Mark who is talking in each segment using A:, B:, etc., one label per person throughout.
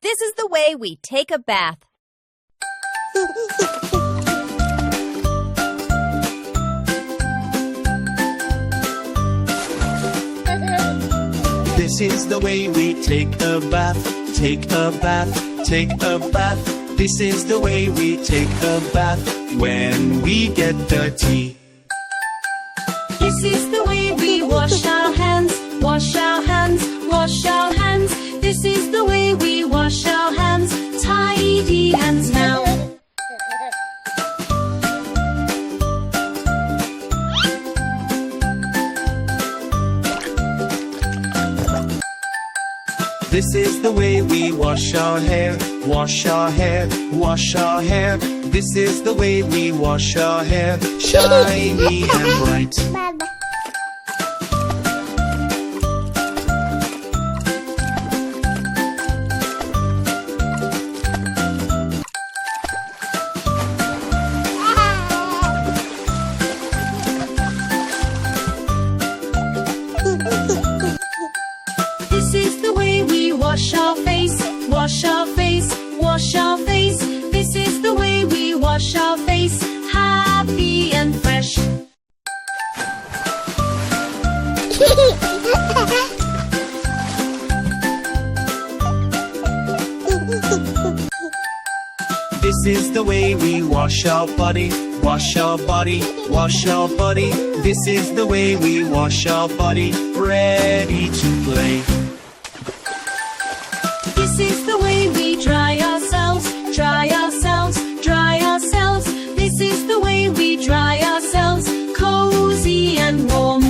A: This is the way we take a bath.
B: This is the way we take a bath, take a bath, take a bath. This is the way we take a bath when we get dirty.
C: This is the way we wash our hands, wash our hands, wash our hands. This is the way we wash our hands, tidy hands now.
B: This is the way we wash our hair, wash our hair, wash our hair. This is the way we wash our hair, shiny and bright.
C: This is the way we wash our face, wash our face, wash our face. This is the way we wash our face, happy and fresh.
B: This is the way we wash our body, wash our body, wash our body. This is the way we wash our body, ready to play.
C: This is the way we dry ourselves, dry ourselves, dry ourselves. This is the way we dry ourselves, cozy and warm.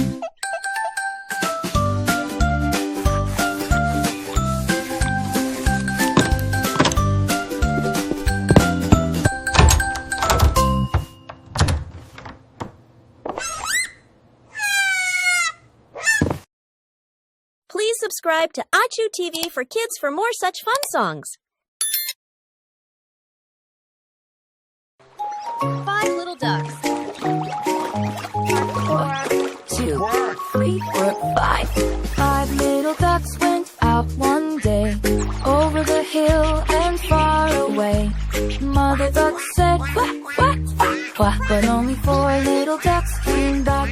A: Please subscribe to AchuTV4Kids for more such fun songs. 5 little ducks.
D: 2, 3, 4, 5. 5 little ducks went out one day, over the hill and far away. Mother duck said quack, quack, quack, but only 4 little ducks came back.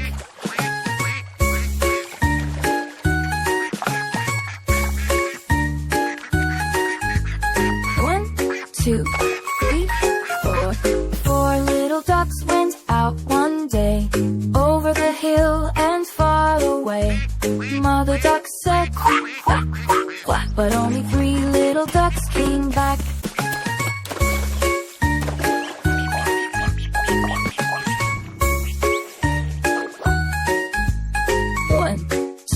D: 2, 3, 4. 4 little ducks went out one day, over the hill and far away. Mother duck said quack, quack, quack, quack, but only 3 little ducks came back. 1,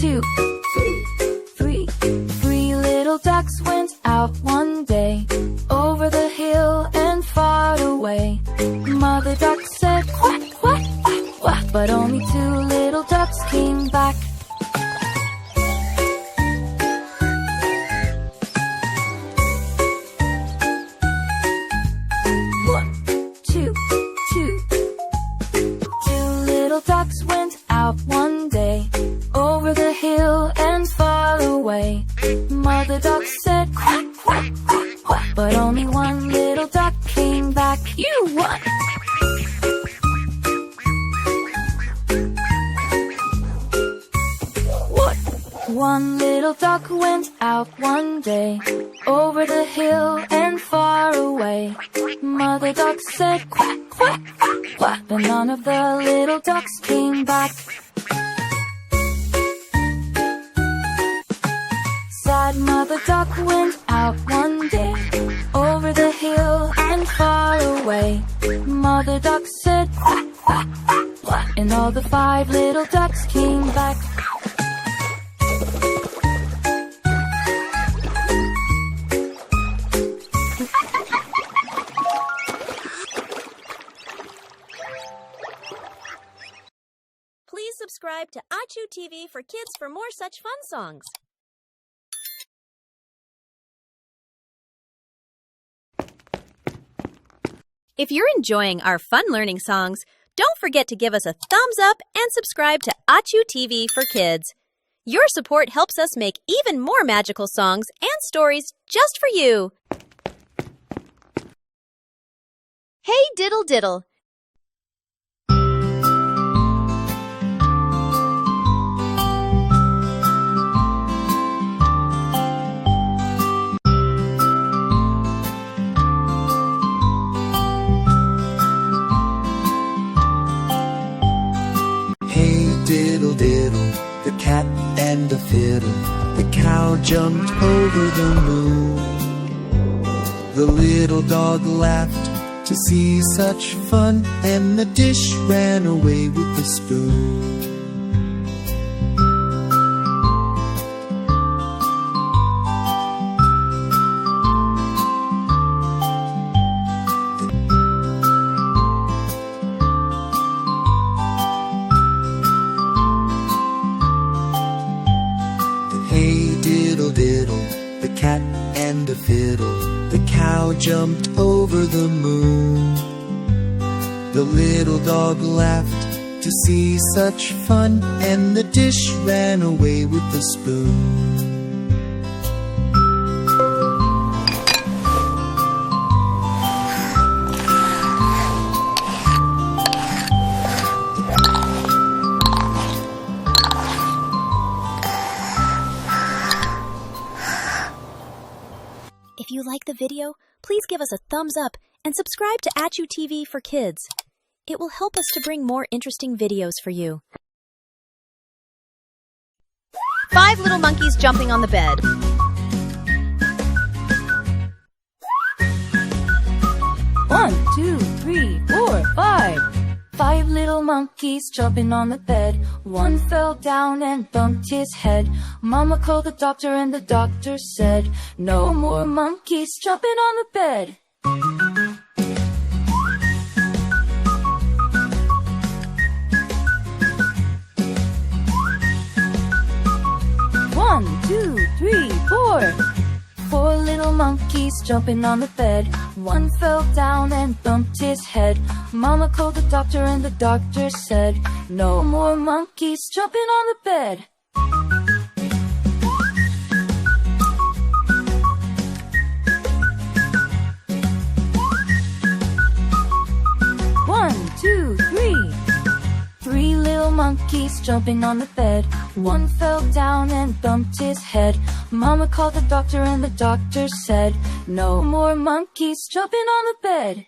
D: 2, 3. 3 little ducks went out one day, over the hill and far away. Mother duck said quack, quack, quack, quack, but only 2 little ducks came back. 1, 2, 2. 2 little ducks went out one day, over the hill and far away. Mother duck said quack, quack, quack, quack, but only 1 little duck came back. You won! What? 1 little duck went out one day, over the hill and far away. Mother duck said quack, quack, quack, quack, but none of the little ducks came back. Sad mother duck went out one day, over the hill and far away. Mother duck said quack, quack, quack, quack, and all the 5 little ducks came back.
A: Please subscribe to AchuTV4Kids for more such fun songs. If you're enjoying our fun learning songs, don't forget to give us a thumbs up and subscribe to AchuTV4Kids. Your support helps us make even more magical songs and stories just for you. Hey Diddle Diddle!
B: Diddle diddle, the cat and the fiddle, the cow jumped over the moon. The little dog laughed to see such fun, and the dish ran away with the spoon. The cat and the fiddle, the cow jumped over the moon. The little dog laughed to see such fun, and the dish ran away with the spoon.
A: If you like the video, please give us a thumbs up and subscribe to AchuTV4Kids. It will help us to bring more interesting videos for you. 5 little monkeys jumping on the bed.
D: One, two, three, 4, 5. 5 little monkeys jumping on the bed. One fell down and bumped his head. Mama called the doctor and the doctor said, no more monkeys jumping on the bed. One, two, three, 4. 4 little monkeys jumping on the bed. One fell down and bumped his head. Mama called the doctor and the doctor said, no more monkeys jumping on the bed. One, two, 3. 3 little monkeys jumping on the bed. One fell down and bumped his head. Mama called the doctor and the doctor said, no more monkeys jumping on the bed.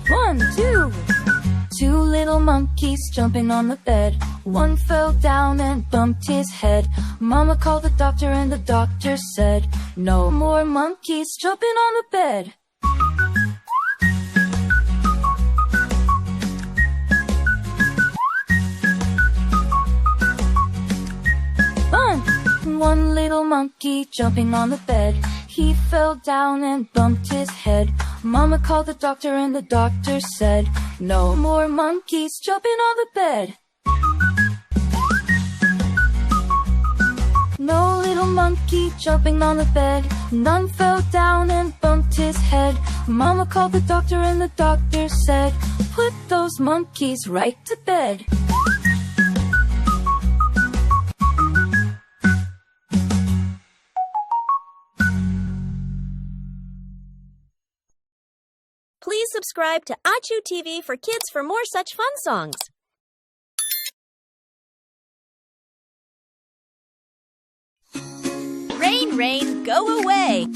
D: One, two. 2 little monkeys jumping on the bed. One fell down and bumped his head. Mama called the doctor and the doctor said, no more monkeys jumping on the bed. One little monkey jumping on the bed. He fell down and bumped his head. Mama called the doctor and the doctor said, no more monkeys jumping on the bed. No little monkey jumping on the bed. None fell down and bumped his head. Mama called the doctor and the doctor said, put those monkeys right to bed.
A: Please subscribe to AchuTV4Kids for more such fun songs. Rain, rain, go away.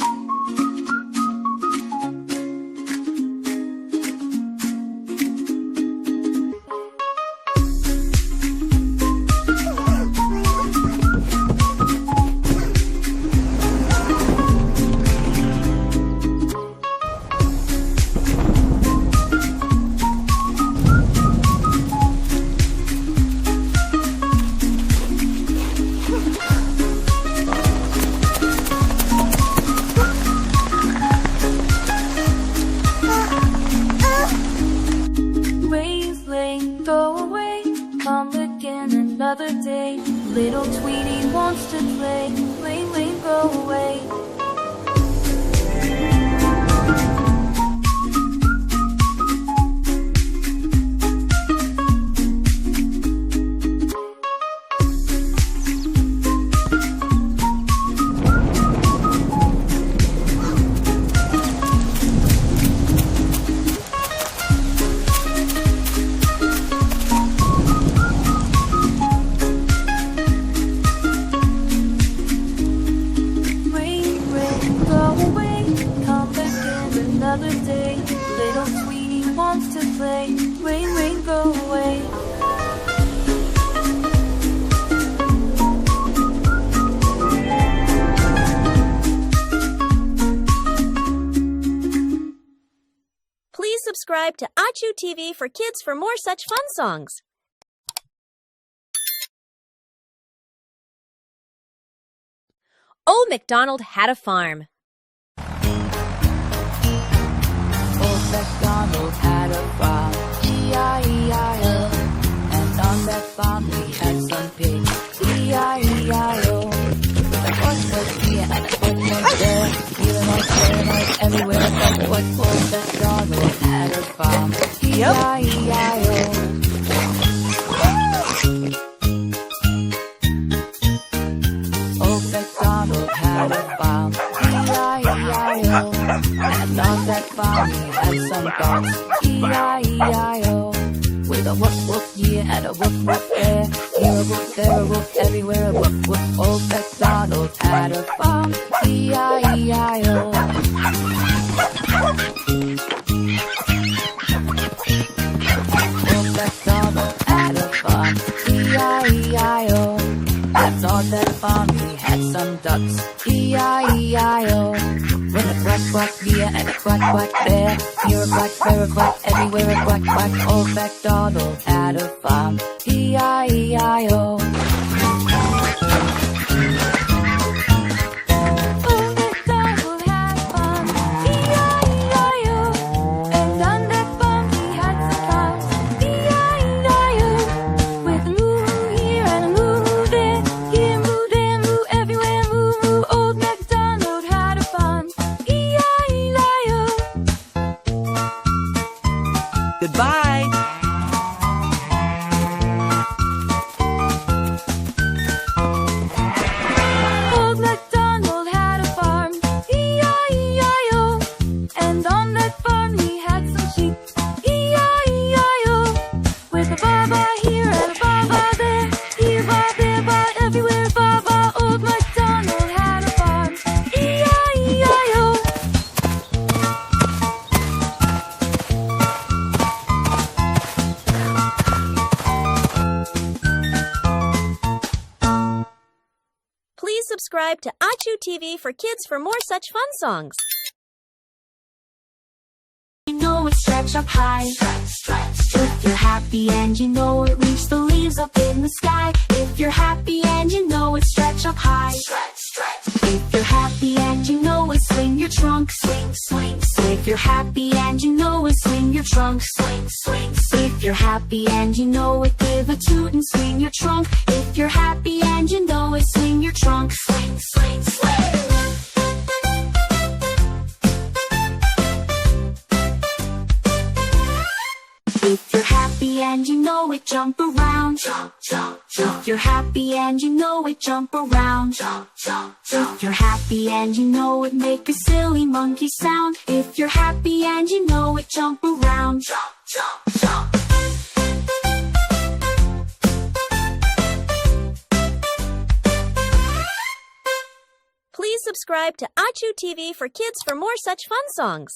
D: Another day, little Tweety wants to play. Rain, rain, go away.
A: subscribe to AchuTV4Kids for more such fun songs. Old MacDonald had a farm.
D: Old MacDonald had a farm, E-I-E-I-O. And on that farm he had some pigs, E-I-E-I-O. With a horse was here and a foot was there, here noise, there noise, everywhere. But what old MacDonald had a farm, E-I-E-I-O. Old MacDonald had a farm, E-I-E-I-O. And on that farm he had some dogs, E-I-E-I-O. With a woof woof here and a woof woof there, here a woof, there a woof, everywhere a woof woof. Old MacDonald had a farm, E-I-E-I-O. Old MacDonald had a farm, E-I-E-I-O. And on that farm he had some ducks, E-I-E-I-O. With a quack quack here and a quack quack there, here a quack, there a quack, everywhere a quack quack. Old MacDonald had a farm, E-I-E-I-O. Old MacDonald had a farm, E-I-E-I-O. And on that farm he had some cows, E-I-E-I-O. With a moo here and a moo there, here moo, there moo, everywhere moo moo. Old MacDonald had a farm, E-I-E-I-O.
B: Goodbye.
D: Old MacDonald had a farm, E-I-E-I-O. And on that farm he had some sheep, E-I-E-I-O. With a ba-ba here and a ba-ba there, here ba, there ba, everywhere ba-ba. Old MacDonald had a farm, E-I-E-I-O.
A: Please subscribe to AchuTV4Kids for more such fun songs.
C: You know it stretch up high. If you're happy and you know it, reach the leaves up in the sky. If you're happy and you know it, stretch up high. If you're happy and you know it, swing your trunk, swing, swing. If you're happy and you know it, swing your trunk, swing, swing. If you're happy and you know it, give a toot and swing your trunk. If you're happy and you know it, swing your trunk, swing, swing, swing. If you're happy and you know it, jump around, jump, jump, jump. If you're happy and you know it, jump around, jump, jump, jump. If you're happy and you know it, make a silly monkey sound. If you're happy and you know it, jump around, jump, jump, jump.
A: Please subscribe to AchuTV4Kids for more such fun songs.